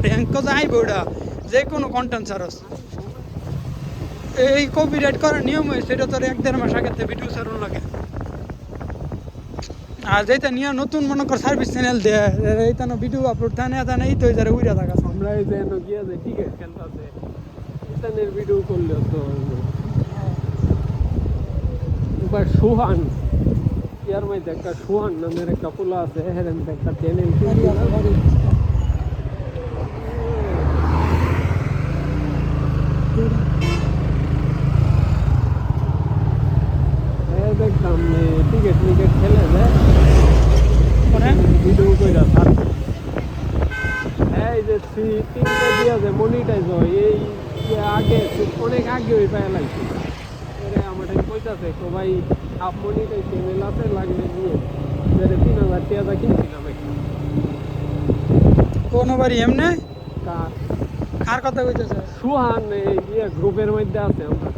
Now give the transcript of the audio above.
hank যাইব ওটা যে কোনো কন্টেন্ট সারস এই কপিরাইট করার নিয়ম হয়েছে সেটা তোর 1-1.5 মাস আগে ভিডিও ছাড়ুন লাগে আর যেটা নিয়ে নতুন মনে কর সার্ভিস চ্যানেল দেয় এইটা ভিডিও আপলোড থাকে না এই তো যারা উইরা থাকা আমরা এই যে গিয়া যে টিকেট খেলতে ইতানের ভিডিও করলে তো একবার সোহান ইয়ার মধ্যে একটা সোহান নামের একটা পোলা আছে হেরেন একটা চ্যানেল দেখতাম টিকেট মিকেট খেলে যায় ভিডিও কইরা ছাড়ছে এই যে 3 দিয়া যে মনিটাইজ হয় এই আগে অনেক আগে ওই পায়ে লাগছে এরা আমাদের কইতাছে তো ভাই আপ মনিটাইজ চ্যানেল আছে লাগলে নিয়ে 3000 টাকা কিনছিলাম একটা কোন বাড়ি এমনে কার কার কথা কইতেছে সুহান এই গ্রুপের মধ্যে আছে আমরা